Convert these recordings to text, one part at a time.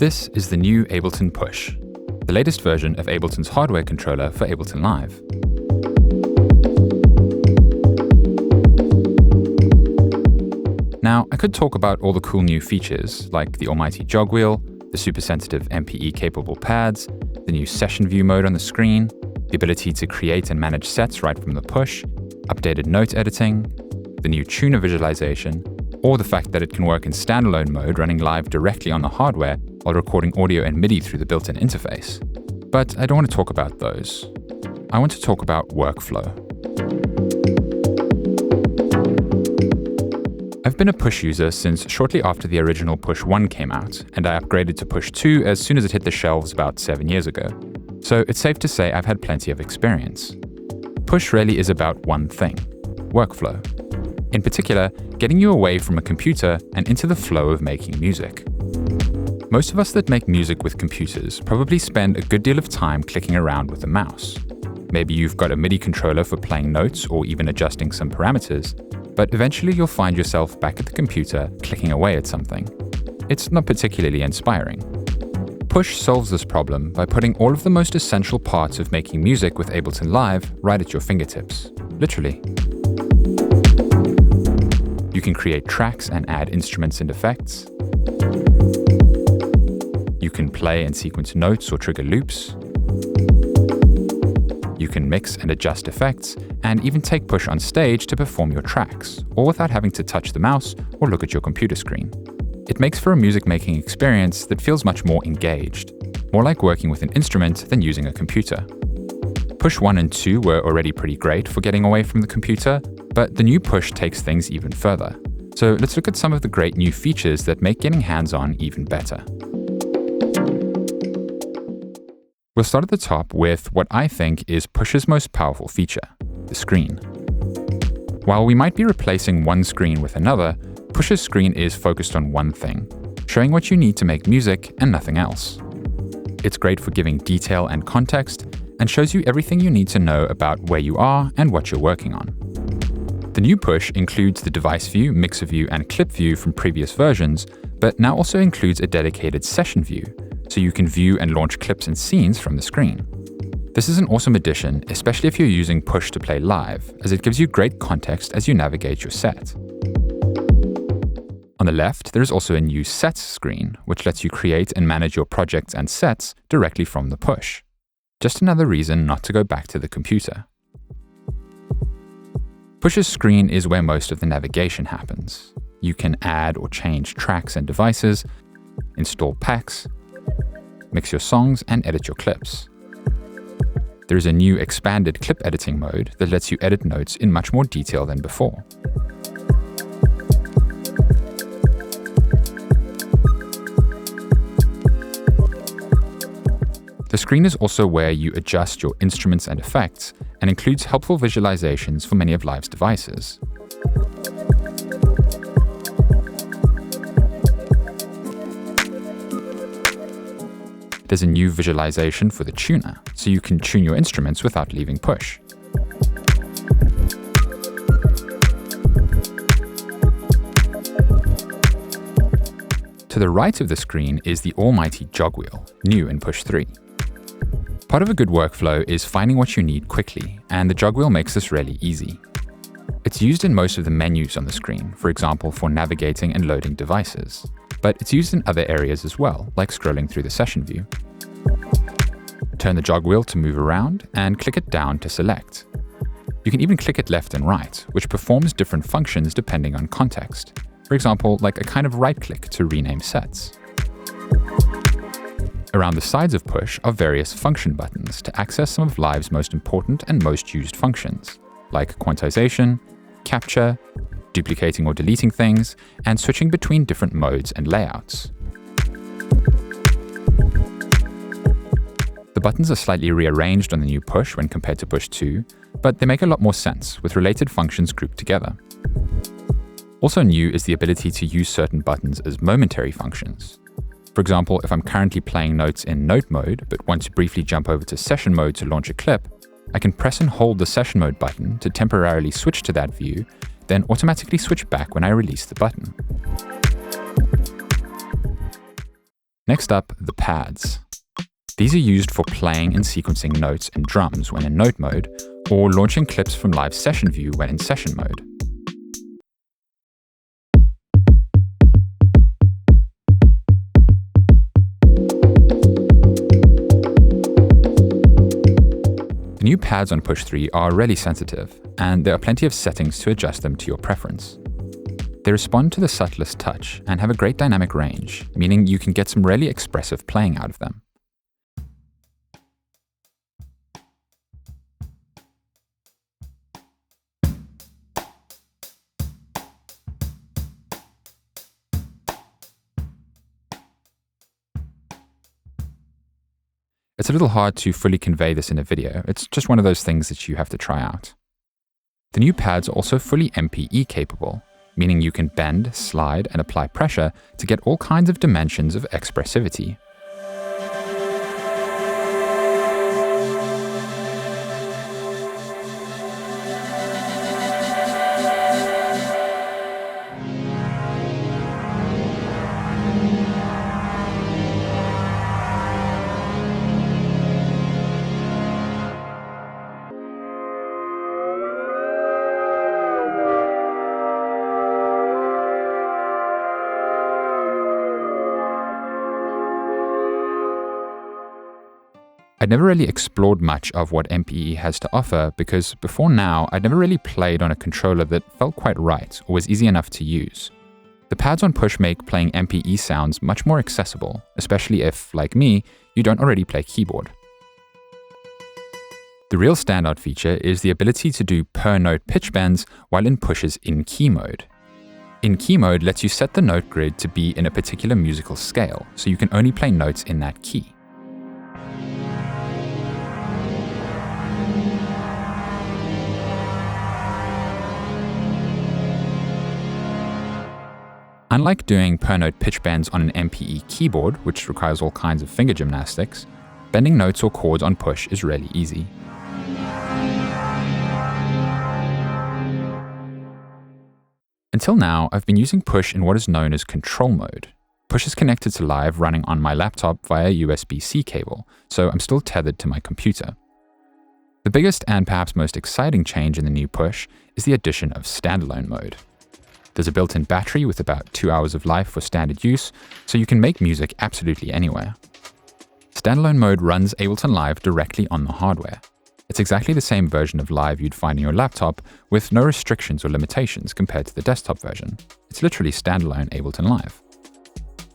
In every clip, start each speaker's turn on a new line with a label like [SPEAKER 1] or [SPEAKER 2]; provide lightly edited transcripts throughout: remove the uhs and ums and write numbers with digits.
[SPEAKER 1] This is the new Ableton Push, the latest version of Ableton's hardware controller for Ableton Live. Now, I could talk about all the cool new features, like the almighty jog wheel, the super sensitive MPE-capable pads, the new session view mode on the screen, the ability to create and manage sets right from the push, updated note editing, the new tuner visualization, or the fact that it can work in standalone mode running live directly on the hardware while recording audio and MIDI through the built-in interface. But I don't want to talk about those. I want to talk about workflow. I've been a Push user since shortly after the original Push 1 came out, and I upgraded to Push 2 as soon as it hit the shelves about 7 years ago. So it's safe to say I've had plenty of experience. Push really is about one thing: workflow. In particular, getting you away from a computer and into the flow of making music. Most of us that make music with computers probably spend a good deal of time clicking around with a mouse. Maybe you've got a MIDI controller for playing notes or even adjusting some parameters, but eventually you'll find yourself back at the computer clicking away at something. It's not particularly inspiring. Push solves this problem by putting all of the most essential parts of making music with Ableton Live right at your fingertips, literally. You can create tracks and add instruments and effects. You can play and sequence notes or trigger loops. You can mix and adjust effects, and even take Push on stage to perform your tracks, all without having to touch the mouse or look at your computer screen. It makes for a music-making experience that feels much more engaged, more like working with an instrument than using a computer. Push 1 and 2 were already pretty great for getting away from the computer, but the new Push takes things even further. So let's look at some of the great new features that make getting hands-on even better. We'll start at the top with what I think is Push's most powerful feature, the screen. While we might be replacing one screen with another, Push's screen is focused on one thing, showing what you need to make music and nothing else. It's great for giving detail and context, and shows you everything you need to know about where you are and what you're working on. The new Push includes the device view, mixer view, and clip view from previous versions, but now also includes a dedicated session view, so you can view and launch clips and scenes from the screen. This is an awesome addition, especially if you're using Push to play live, as it gives you great context as you navigate your set. On the left, there is also a new Sets screen, which lets you create and manage your projects and sets directly from the Push. Just another reason not to go back to the computer. Push's screen is where most of the navigation happens. You can add or change tracks and devices, install packs, mix your songs, and edit your clips. There is a new expanded clip editing mode that lets you edit notes in much more detail than before. The screen is also where you adjust your instruments and effects, and includes helpful visualizations for many of Live's devices. There's a new visualization for the tuner, so you can tune your instruments without leaving Push. To the right of the screen is the almighty jog wheel, new in Push 3. Part of a good workflow is finding what you need quickly, and the jog wheel makes this really easy. It's used in most of the menus on the screen, for example for navigating and loading devices, but it's used in other areas as well, like scrolling through the session view. Turn the jog wheel to move around, and click it down to select. You can even click it left and right, which performs different functions depending on context. For example, like a kind of right-click to rename sets. Around the sides of Push are various function buttons to access some of Live's most important and most used functions, like quantization, capture, duplicating or deleting things, and switching between different modes and layouts. The buttons are slightly rearranged on the new Push when compared to Push 2, but they make a lot more sense with related functions grouped together. Also new is the ability to use certain buttons as momentary functions. For example, if I'm currently playing notes in note mode, but want to briefly jump over to session mode to launch a clip, I can press and hold the session mode button to temporarily switch to that view, then automatically switch back when I release the button. Next up, the pads. These are used for playing and sequencing notes and drums when in note mode, or launching clips from live session view when in session mode. The new pads on Push 3 are really sensitive, and there are plenty of settings to adjust them to your preference. They respond to the subtlest touch and have a great dynamic range, meaning you can get some really expressive playing out of them. It's a little hard to fully convey this in a video. It's just one of those things that you have to try out. The new pads are also fully MPE capable, meaning you can bend, slide, and apply pressure to get all kinds of dimensions of expressivity. I'd never really explored much of what MPE has to offer because before now, I'd never really played on a controller that felt quite right or was easy enough to use. The pads on Push make playing MPE sounds much more accessible, especially if, like me, you don't already play keyboard. The real standout feature is the ability to do per-note pitch bends while in Push's in-key mode. In-key mode lets you set the note grid to be in a particular musical scale, so you can only play notes in that key. Unlike doing per-note pitch bends on an MPE keyboard, which requires all kinds of finger gymnastics, bending notes or chords on Push is really easy. Until now, I've been using Push in what is known as control mode. Push is connected to Live running on my laptop via USB-C cable, so I'm still tethered to my computer. The biggest and perhaps most exciting change in the new Push is the addition of standalone mode. There's a built-in battery with about 2 hours of life for standard use, so you can make music absolutely anywhere. Standalone mode runs Ableton Live directly on the hardware. It's exactly the same version of Live you'd find in your laptop, with no restrictions or limitations compared to the desktop version. It's literally standalone Ableton Live.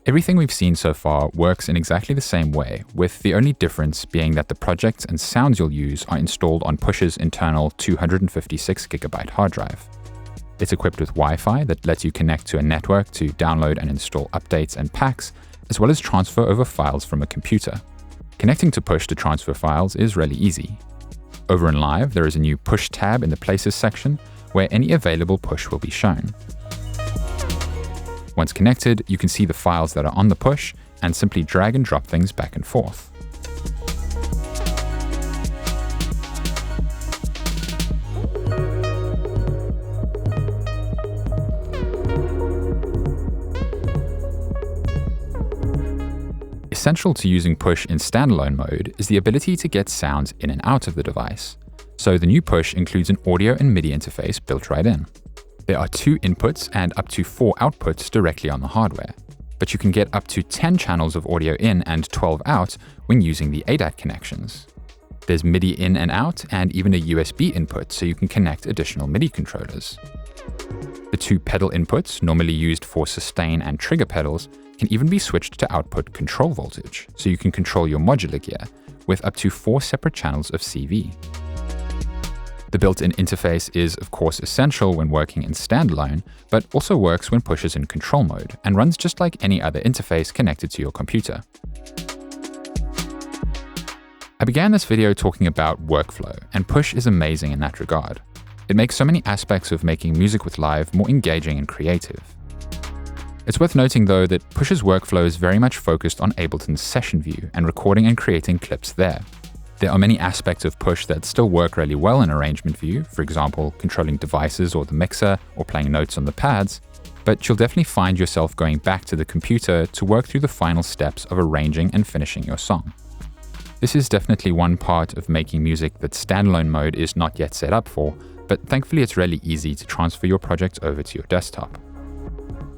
[SPEAKER 1] Everything we've seen so far works in exactly the same way, with the only difference being that the projects and sounds you'll use are installed on Push's internal 256GB hard drive. It's equipped with Wi-Fi that lets you connect to a network to download and install updates and packs, as well as transfer over files from a computer. Connecting to Push to transfer files is really easy. Over in Live, there is a new Push tab in the Places section, where any available Push will be shown. Once connected, you can see the files that are on the Push and simply drag and drop things back and forth. Essential to using Push in standalone mode is the ability to get sounds in and out of the device. So the new Push includes an audio and MIDI interface built right in. There are 2 inputs and up to 4 outputs directly on the hardware, but you can get up to 10 channels of audio in and 12 out when using the ADAT connections. There's MIDI in and out and even a USB input, so you can connect additional MIDI controllers. The 2 pedal inputs, normally used for sustain and trigger pedals, can even be switched to output control voltage, so you can control your modular gear with up to 4 separate channels of CV. The built-in interface is, of course, essential when working in standalone, but also works when Push is in control mode and runs just like any other interface connected to your computer. I began this video talking about workflow, and Push is amazing in that regard. It makes so many aspects of making music with Live more engaging and creative. It's worth noting, though, that Push's workflow is very much focused on Ableton's session view and recording and creating clips there. There are many aspects of Push that still work really well in arrangement view, for example, controlling devices or the mixer or playing notes on the pads, but you'll definitely find yourself going back to the computer to work through the final steps of arranging and finishing your song. This is definitely one part of making music that standalone mode is not yet set up for, but thankfully it's really easy to transfer your project over to your desktop.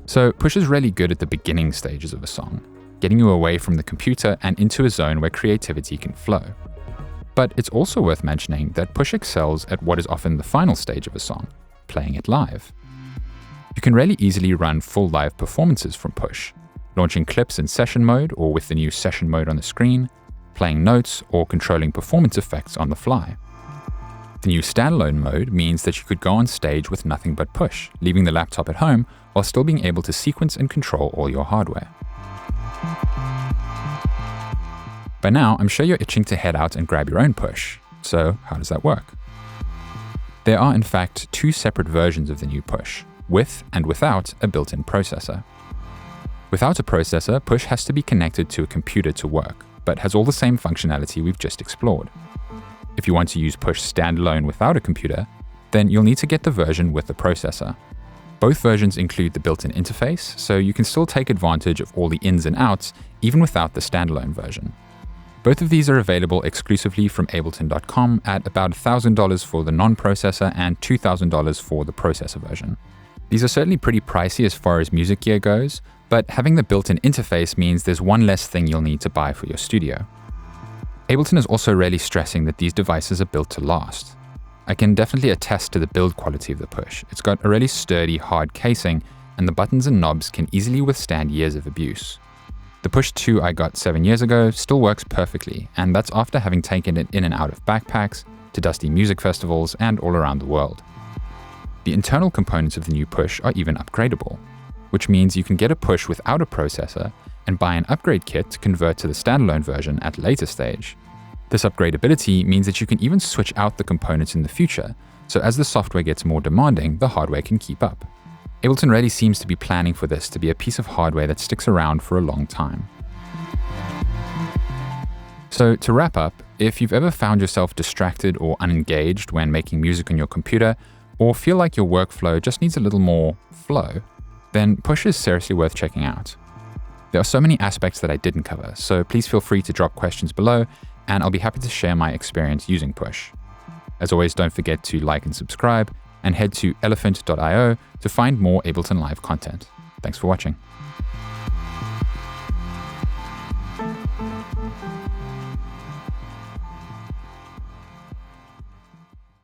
[SPEAKER 1] So Push is really good at the beginning stages of a song, getting you away from the computer and into a zone where creativity can flow. But it's also worth mentioning that Push excels at what is often the final stage of a song, playing it live. You can really easily run full live performances from Push, launching clips in session mode or with the new session mode on the screen, playing notes, or controlling performance effects on the fly. The new standalone mode means that you could go on stage with nothing but Push, leaving the laptop at home while still being able to sequence and control all your hardware. By now, I'm sure you're itching to head out and grab your own Push. So how does that work? There are in fact two separate versions of the new Push, with and without a built-in processor. Without a processor, Push has to be connected to a computer to work, but has all the same functionality we've just explored. If you want to use Push standalone without a computer, then you'll need to get the version with the processor. Both versions include the built-in interface, so you can still take advantage of all the ins and outs even without the standalone version. Both of these are available exclusively from Ableton.com at about $1,000 for the non-processor and $2,000 for the processor version. These are certainly pretty pricey as far as music gear goes, but having the built-in interface means there's one less thing you'll need to buy for your studio. Ableton is also really stressing that these devices are built to last. I can definitely attest to the build quality of the Push. It's got a really sturdy, hard casing, and the buttons and knobs can easily withstand years of abuse. The Push 2 I got 7 years ago still works perfectly, and that's after having taken it in and out of backpacks, to dusty music festivals, and all around the world. The internal components of the new Push are even upgradable, which means you can get a Push without a processor and buy an upgrade kit to convert to the standalone version at a later stage. This upgradability means that you can even switch out the components in the future, so as the software gets more demanding, the hardware can keep up. Ableton really seems to be planning for this to be a piece of hardware that sticks around for a long time. So to wrap up, if you've ever found yourself distracted or unengaged when making music on your computer, or feel like your workflow just needs a little more flow, then Push is seriously worth checking out. There are so many aspects that I didn't cover, so please feel free to drop questions below, and I'll be happy to share my experience using Push. As always, don't forget to like and subscribe, and head to elephant.io to find more Ableton Live content. Thanks for watching.